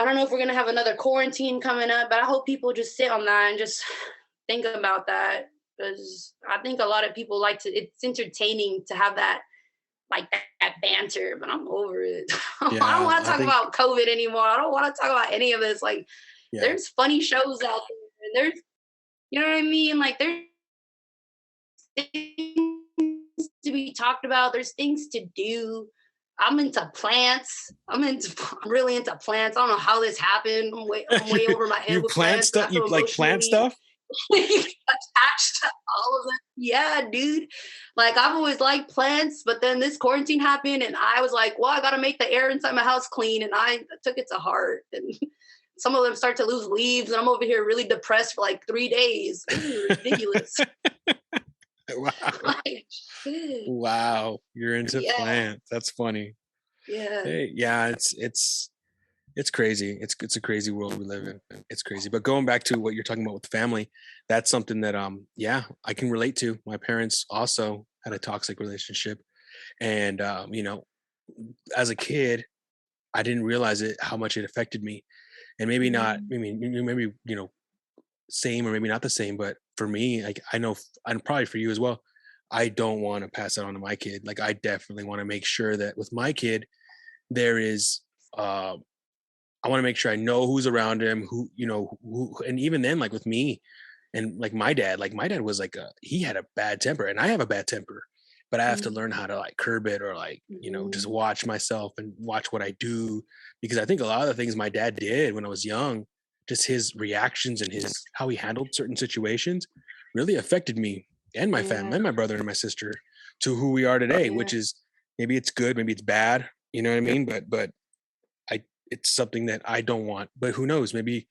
I don't know if we're gonna have another quarantine coming up, but I hope people just sit on that and just think about that, because I think a lot of people like to. It's entertaining to have that like that banter, but I'm over it. I don't Yeah, want to I talk think about COVID anymore. I don't want to talk about any of this. Like, yeah. there's funny shows out there. There's, you know what I mean? Like, there's things to be talked about. There's things to do. I'm into plants. I'm really into plants. I don't know how this happened. I'm way over my head You with plant plants, but stuff I you feel like plant emotionally stuff? attached to all of it. Yeah, dude. Like I've always liked plants, but then this quarantine happened and I was like, well, I gotta make the air inside my house clean. And I took it to heart. And some of them start to lose leaves, and I'm over here really depressed for like 3 days. This is ridiculous. Wow. Like, shit. Wow. You're into Yeah, plants. That's funny. yeah. Hey, yeah, it's crazy. It's a crazy world we live in. It's crazy. But going back to what you're talking about with family, that's something that yeah, I can relate to. My parents also had a toxic relationship. And as a kid, I didn't realize it how much it affected me. And maybe not, Mhm. I mean, maybe, same or maybe not the same, but for me, like I know and probably for you as well, I don't want to pass that on to my kid. Like I definitely want to make sure that with my kid, there is uh I want to make sure I know who's around him, and even then, like with me and like my dad was he had a bad temper and I have a bad temper, but I have to learn Mhm. how to like curb it or just Mhm. watch myself and watch what I do. Because I think a lot of the things my dad did when I was young, just his reactions and how he handled certain situations really affected me and my family Yeah, and my brother and my sister to who we are today, yeah. which is maybe it's good, maybe it's bad, you know what I mean? But I it's something that I don't want. But who knows? Maybe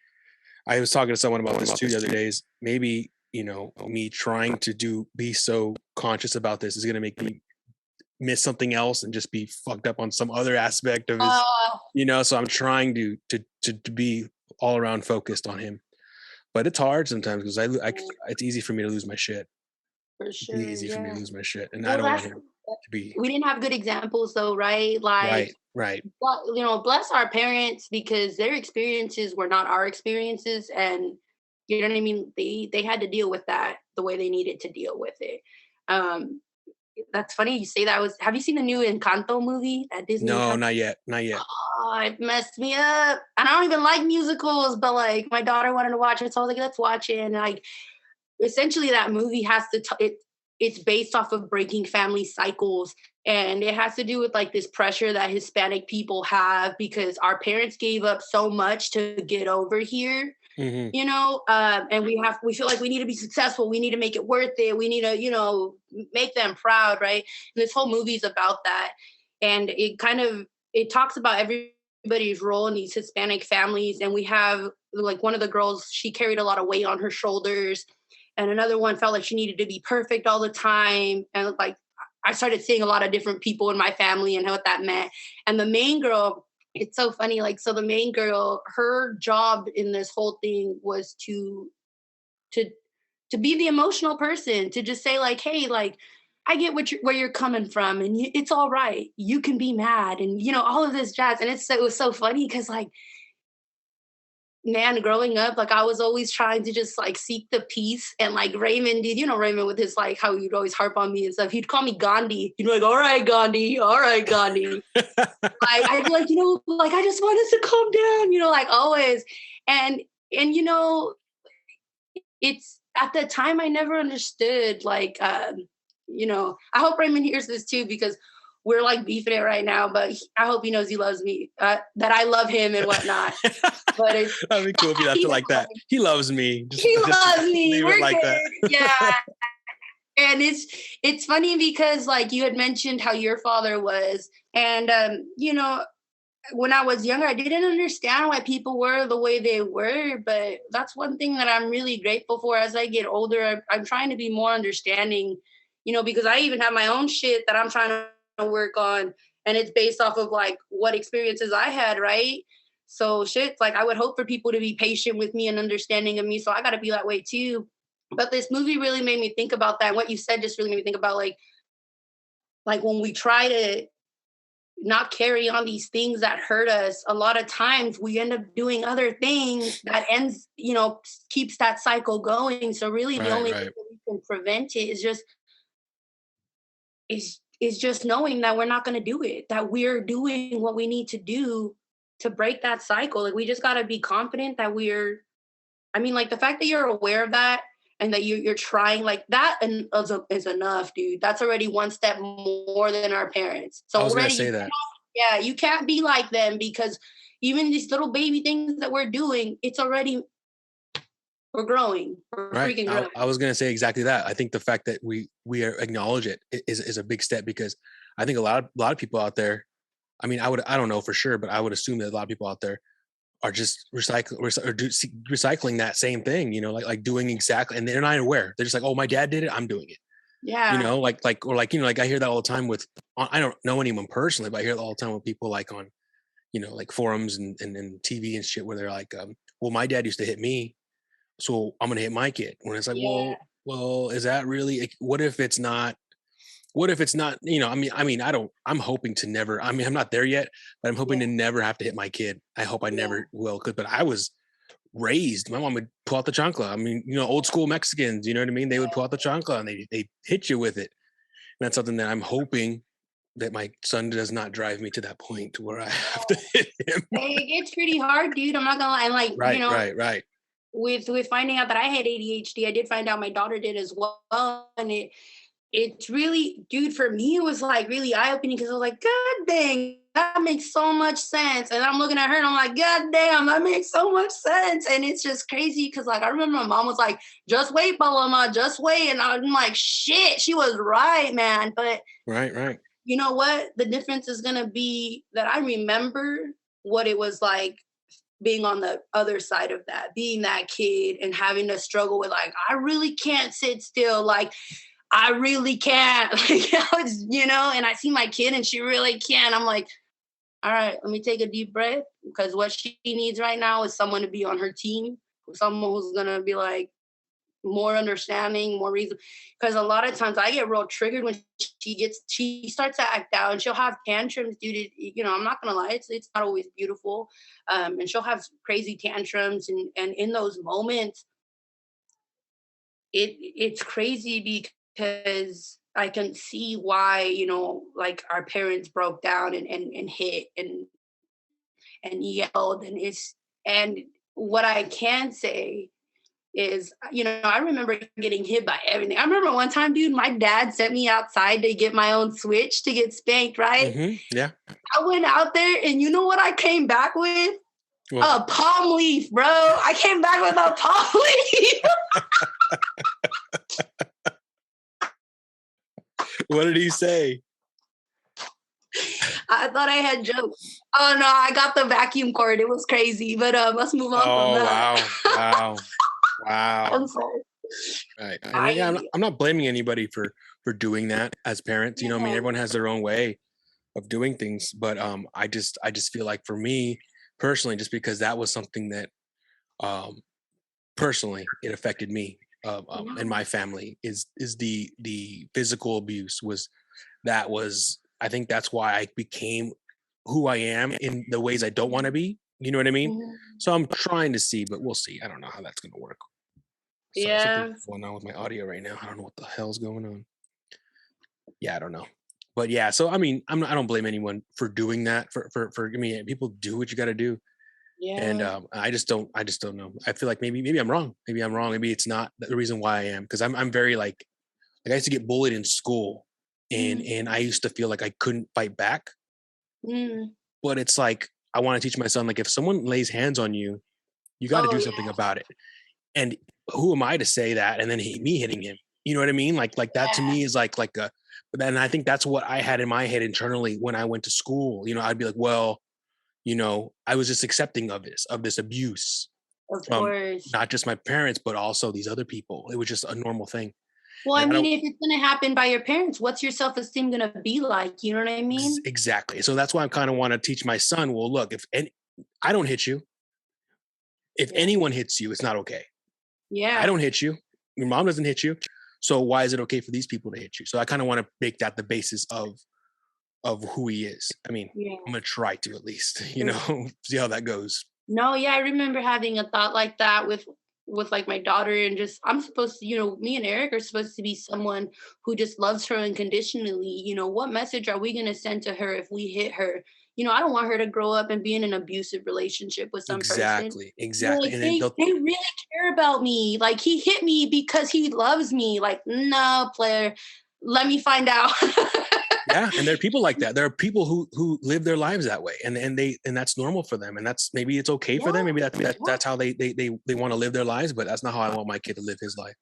I was talking to someone about this too the other days. Maybe, me trying to be so conscious about this is gonna make me miss something else and just be fucked up on some other aspect of his, Oh, so I'm trying to be all around focused on him. But it's hard sometimes because it's easy for me to lose my shit. for It's sure. easy for me to Yeah. lose my shit, and I Well, don't want that's him to be we didn't have good examples though, right? Like, right, right. bless our parents because their experiences were not our experiences, and you know what I mean. They had to deal with that. the way they needed to deal with it. Um, that's funny you say that. Have you seen the new Encanto movie at Disney No, Encanto? not yet, not yet. Oh, it messed me up. And I don't even like musicals, but like my daughter wanted to watch it, so I was like, let's watch it. And like essentially that movie has to it's based off of breaking family cycles, and it has to do with like this pressure that Hispanic people have because our parents gave up so much to get over here, Hmm. and we feel like we need to be successful, we need to make it worth it, we need to make them proud, right? And this whole movie is about that, and it talks about everybody's role in these Hispanic families. And we have like one of the girls, she carried a lot of weight on her shoulders, and another one felt like she needed to be perfect all the time. And like I started seeing a lot of different people in my family and what that meant. And the main girl, it's so funny. Like, so the main girl, her job in this whole thing was to to be the emotional person, to just say like, hey, like I get where you're coming from, and it's all right. You can be mad, and all of this jazz. And it was so funny because like, man, growing up, like I was always trying to just like seek the peace. And like Raymond, dude, Raymond with his like how he'd always harp on me and stuff. He'd call me Gandhi. He'd be like, all right, Gandhi, all right, Gandhi. Like I'd be like, like I just want us to calm down, like always. And it's at the time I never understood like I hope Raymond hears this too, because we're like beefing it right now, but I hope he knows he loves me, that I love him and whatnot. But it's That'd be cool if you left it like that. He loves me. He loves me. Leave We're it like good. that. Yeah. And it's funny because like you had mentioned how your father was, and when I was younger, I didn't understand why people were the way they were. But that's one thing that I'm really grateful for as I get older. I'm trying to be more understanding, because I even have my own shit that I'm trying to work on. And it's based off of like what experiences I had, right? So shit, like I would hope for people to be patient with me and understanding of me. So I got to be that way too. But this movie really made me think about that. And what you said just really made me think about like when we try to not carry on these things that hurt us, a lot of times we end up doing other things that keeps that cycle going. So really the Right, only way right. that we can prevent it is just knowing that we're not going to do it, that we're doing what we need to do to break that cycle. Like we just got to be confident that like the fact that you're aware of that and that you're trying like that and is enough, dude. That's already one step more than our parents. So I was gonna already, say that. yeah, you can't be like them, because even these little baby things that we're doing, we're growing. We're Right. freaking I, growing. I was gonna say exactly that. I think the fact that acknowledge it is a big step, because I think a lot of people out there. I mean, I don't know for sure, but I would assume that a lot of people out there are just recycling that same thing, like doing exactly, and they're not aware. They're just like, oh, my dad did it, I'm doing it. Yeah. Like I hear that all the time with, I don't know anyone personally, but I hear that all the time with people like on, like forums and TV and shit, where they're like, well, my dad used to hit me, so I'm gonna hit my kid. When it's like, Yeah. well, is that really? What if it's not? What if it's not? I'm hoping to never. I mean, I'm not there yet, but I'm hoping to never have to hit my kid. I hope I never will. But I was raised. My mom would pull out the chancla. I mean, old school Mexicans. You know what I mean? They would pull out the chancla and they hit you with it. And that's something that I'm hoping that my son does not drive me to that point to where I have to hit him. It's pretty hard, dude. I'm not gonna lie. And like, Right. With finding out that I had ADHD, I did find out my daughter did as well. And it's really, dude, for me, it was like really eye-opening, because I was like, God dang, that makes so much sense. And I'm looking at her and I'm like, God damn, that makes so much sense. And it's just crazy because like I remember my mom was like, just wait, Paloma, just wait. And I'm like, shit, she was right, man. But Right. you know what? The difference is gonna be that I remember what it was like being on the other side of that, being that kid and having to struggle with like, I really can't sit still. Like, I really can't. Like, and I see my kid and she really can. I'm like, all right, let me take a deep breath, because what she needs right now is someone to be on her team, someone who's gonna be like more understanding, more reason. Because a lot of times I get real triggered when she starts to act out, and she'll have tantrums due to, I'm not gonna lie, it's not always beautiful. And she'll have crazy tantrums, and in those moments, it's crazy because I can see why, like our parents broke down and hit and yelled, and what I can say is, I remember getting hit by everything. I remember one time, dude, my dad sent me outside to get my own Switch to get spanked, right? Yeah. I went out there and you know what I came back with? Well, A palm leaf, bro. I came back with a palm leaf. what did he say? I thought I had jokes. Oh no, I got the vacuum cord. It was crazy. But let's move on from that. Wow. I'm sorry. Right. And yeah, I'm not blaming anybody for doing that as parents. I mean, everyone has their own way of doing things, but I just feel like for me personally, just because that was something that personally it affected me and my family is the physical abuse was I think that's why I became who I am in the ways I don't want to be. You know what I mean? So I'm trying to see, but we'll see. I don't know how that's going to work. Sorry, something's going on with my audio right now. I don't know what the hell's going on. Yeah, I don't know. But yeah, so I mean, I don't blame anyone for doing that. I mean, people do what you got to do. Yeah. And I just don't know. I feel like maybe I'm wrong. Maybe it's not the reason why I am, because I'm very like I used to get bullied in school, and I used to feel like I couldn't fight back. But it's like I want to teach my son, like, if someone lays hands on you, you got to do something about it. And who am I to say that and then me hitting him? You know what I mean? Like that to me is like a. But then I think that's what I had in my head internally when I went to school. I'd be like, well, I was just accepting of this abuse from not just my parents, but also these other people. It was just a normal thing. Well, and I mean, if it's going to happen by your parents, what's your self-esteem going to be like? You know what I mean? Exactly. So that's why I kind of want to teach my son, well, look, I don't hit you. If anyone hits you, it's not okay. Yeah. I don't hit you. Your mom doesn't hit you. So why is it okay for these people to hit you? So I kind of want to make that the basis of who he is. I mean, I'm going to try to at least, see how that goes. No, yeah, I remember having a thought like that with like my daughter, and just I'm supposed to, me and Eric are supposed to be someone who just loves her unconditionally. What message are we going to send to her if we hit her? I don't want her to grow up and be in an abusive relationship with some person. Exactly. Like, and they really care about me. Like, he hit me because he loves me. Like, no, player, let me find out. Yeah, and there are people like that. There are people who live their lives that way, and that's normal for them, and that's maybe it's okay for them. Maybe that's how they want to live their lives, but that's not how I want my kid to live his life.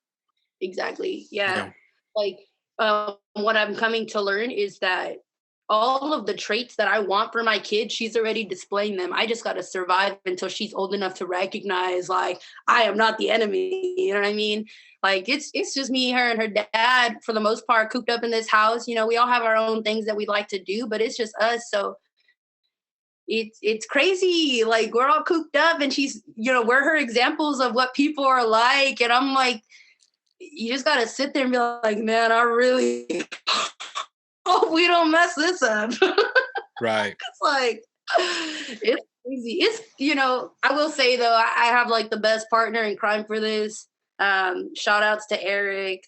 Exactly. Yeah. Like what I'm coming to learn is that all of the traits that I want for my kid, she's already displaying them. I just got to survive until she's old enough to recognize, like, I am not the enemy. You know what I mean? Like, it's just me, her, and her dad, for the most part, cooped up in this house. We all have our own things that we like to do, but it's just us. So it's crazy. Like, we're all cooped up, and she's, we're her examples of what people are like. And I'm like, you just got to sit there and be like, man, I really hope we don't mess this up. Right. It's like, it's crazy. It's, I will say though, I have like the best partner in crime for this. Shout outs to Eric.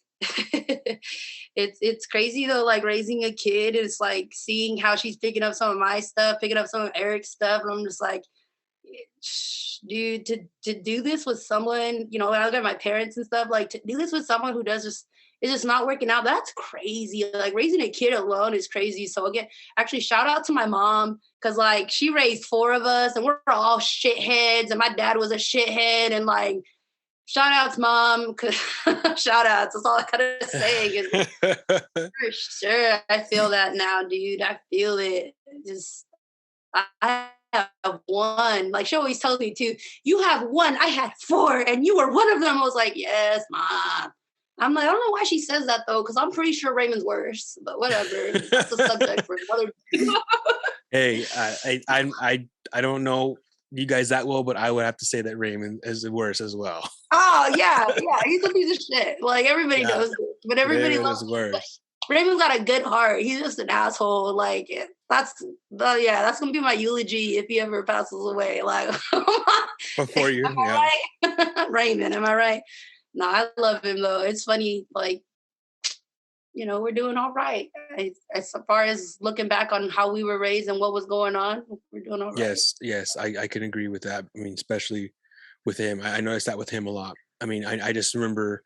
It's crazy though, like raising a kid is like seeing how she's picking up some of my stuff, picking up some of Eric's stuff. And I'm just like, dude, to do this with someone, when I look at my parents and stuff, like to do this with someone who is just not working out, that's crazy. Like, raising a kid alone is crazy. So again, actually shout out to my mom, because like she raised 4 of us and we're all shitheads, and my dad was a shithead, and like, shout outs, Mom. Shout outs. That's all I gotta say. For sure, I feel that now, dude. I feel it. I have one. Like, she always tells me too, you have one. I had 4, and you were one of them. I was like, yes, Mom. I'm like, I don't know why she says that though, because I'm pretty sure Raymond's worse. But whatever. That's a subject for another. Hey, I don't know you guys that well, but I would have to say that Raymond is worse as well. Oh yeah, he's a piece of shit. Like, everybody knows this, but everybody Raymond loves is worse. Raymond's got a good heart. He's just an asshole. Like, that's gonna be my eulogy if he ever passes away. Like, before you, Right? Raymond, am I right? No, I love him though. It's funny, like, we're doing all right. As far as looking back on how we were raised and what was going on, we're doing all right. Yes, I can agree with that. I mean, especially with him. I noticed that with him a lot. I mean, I just remember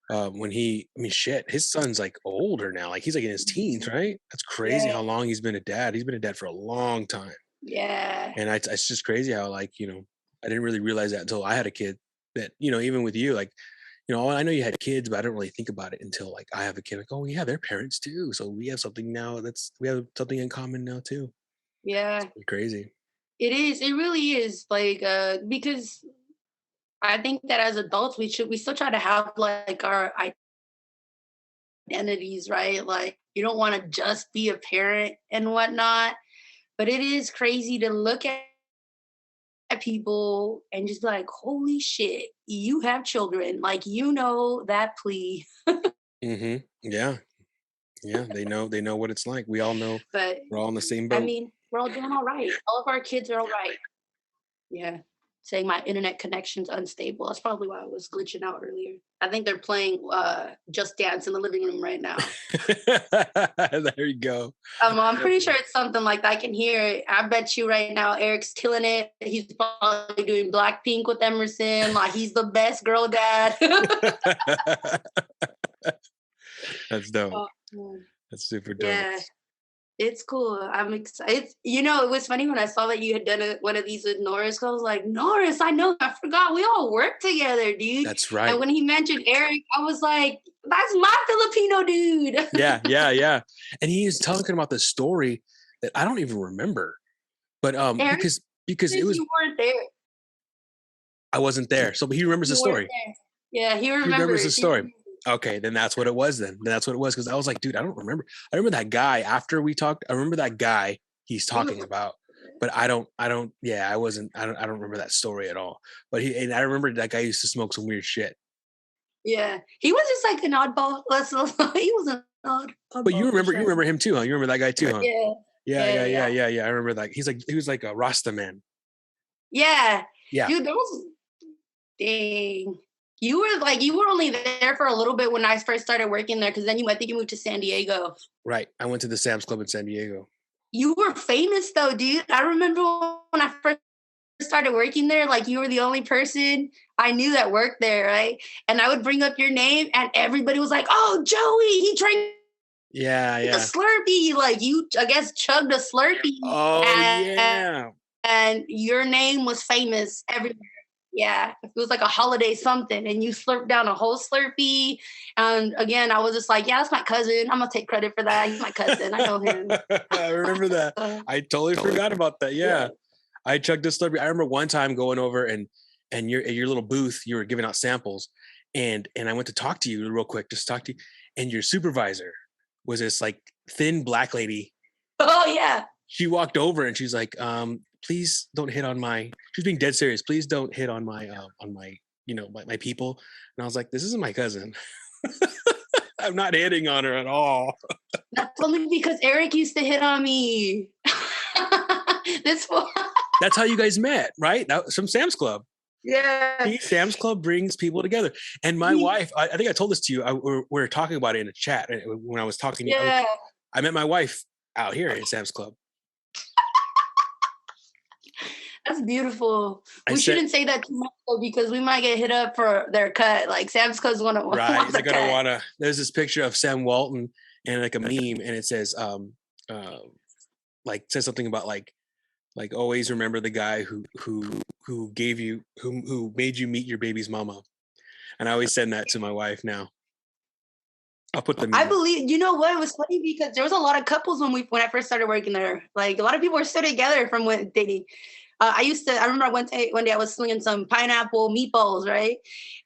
when I mean, shit, his son's like older now. Like he's like in his teens, right? That's crazy Yeah, how long he's been a dad. He's been a dad for a long time. yeah, And it's just crazy how like, I didn't really realize that until I had a kid that, even with you, like, I know you had kids, but I don't really think about it until like I have a kid. Like, oh yeah, they're parents too. So we have something now we have something in common now too. It's yeah. pretty crazy. It is. It really is. Like, because I think that as adults, we still try to have like our identities, right? Like, you don't want to just be a parent and whatnot. But it is crazy to look at people and just be like, holy shit, you have children. Like, that plea. Yeah. Yeah. They know what it's like. We all know But we're all in the same I boat. mean, we're all doing all right. All of our kids are all right. Yeah. Saying my internet connection's unstable. That's probably why I was glitching out earlier. I think they're playing Just Dance in the living room right now. There you go. I'm Yep. pretty sure it's something like that. I can hear it. I bet you right now Eric's killing it. He's probably doing Blackpink with Emerson. Like he's the best girl dad. That's dope. Oh, man. That's super dope. Yeah. It's cool. I'm excited. It was funny when I saw that you had done one of these with Norris. I was like, Norris, I know. I forgot. We all work together, dude. That's And right. when he mentioned Eric, I was like, that's my Filipino dude. Yeah. And he is talking about this story that I don't even remember. But Eric, because it since was you weren't there, I wasn't there. So but he remembers the you weren't story. there. Yeah, he He remembers the remembers. story. Okay, then that's what it was then. That's what it was. Because I was like, dude, I don't remember. I remember that guy after we talked. I remember that guy he's talking about. But yeah, I don't remember that story at all. But and I remember that guy used to smoke some weird shit. Yeah, he was just like an oddball. He was an But oddball for you sure. remember him too, huh? You remember that guy too, huh? Yeah, yeah, yeah, Yeah. I remember that. He was like a Rasta man. yeah. Yeah. Dude, that was dang. You were only there for a little bit when I first started working there, because then I think you moved to San Diego. Right. I went to the Sam's Club in San Diego. You were famous though, dude. I remember when I first started working there, like you were the only person I knew that worked there, right? And I would bring up your name and everybody was like, oh, Joey, he drank Yeah. the Slurpee. Like you, I guess, chugged a Slurpee. Oh yeah. And your name was famous everywhere. Yeah, it was like a holiday something, and you slurped down a whole Slurpee. And again, I was just like, "Yeah, that's my cousin. I'm gonna take credit for that. He's my cousin. I know him." I remember that. I totally forgot about that. Yeah. I chugged a Slurpee. I remember one time going over and you're at your little booth, you were giving out samples, and I went to talk to you real quick, just talk to you, and your supervisor was this like thin black lady. Oh yeah. She walked over and she's like, please don't hit on my, she was being dead serious. Please don't hit on my, my people. And I was like, this isn't my cousin. I'm not hitting on her at all. That's only because Eric used to hit on me. This one. That's how you guys met, right? That was from Sam's Club. Yeah. See, Sam's Club brings people together. And my wife, I think I told this to you. We were talking about it in a chat when I was talking to you. Yeah. I met my wife out here in Sam's Club. That's beautiful. We shouldn't say that too much though, because we might get hit up for their cut. Like Sam's Club's right. They're gonna wanna. There's this picture of Sam Walton and like a meme, and it says, like says something about like always remember the guy who gave you who made you meet your baby's mama. And I always send that to my wife now. I'll put them. I believe, you know what? It was funny because there was a lot of couples when I first started working there. Like a lot of people were still together from when dating. I remember one day I was slinging some pineapple meatballs, right?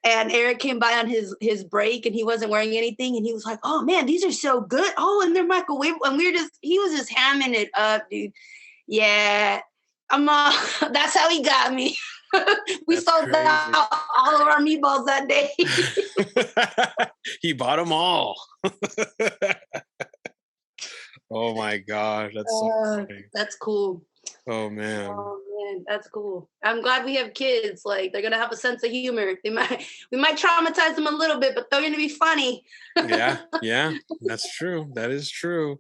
And Eric came by on his break and he wasn't wearing anything. And he was like, oh man, these are so good. Oh, and they're microwave. And he was just hamming it up, dude. Yeah. That's how he got me. We sold out all of our meatballs that day. He bought them all. Oh my gosh, that's so funny. That's cool. Oh man. man, that's cool. I'm glad we have kids. Like, they're gonna have a sense of humor. We might traumatize them a little bit, but they're gonna be funny. Yeah, that's true. That is true.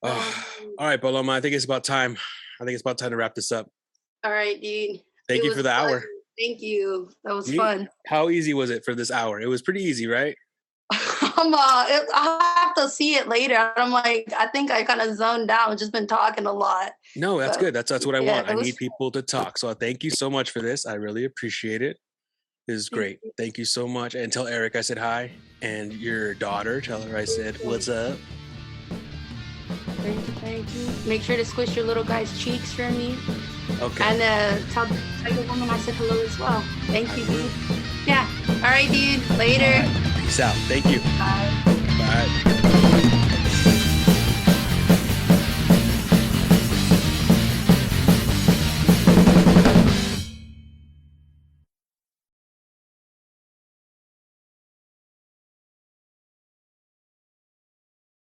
Oh, all right, Paloma, I think it's about time. I think it's about time to wrap this up. All right, dude. Thank you for the hour. Thank you. That was fun. How easy was it for this hour? It was pretty easy, right? I'll have to see it later. I'm like, I think I kind of zoned out. I've just been talking a lot. No, that's good. That's what I want. I need people to talk. So thank you so much for this. I really appreciate it. This is great. Thank you so much. And tell Eric I said hi. And your daughter, tell her I said, what's up? Thank you. Make sure to squish your little guy's cheeks for me. Okay. And tell your woman I said hello as well. Thank you, dude. Yeah. All right, dude. Later. Right. Peace out. Thank you. Bye. Bye.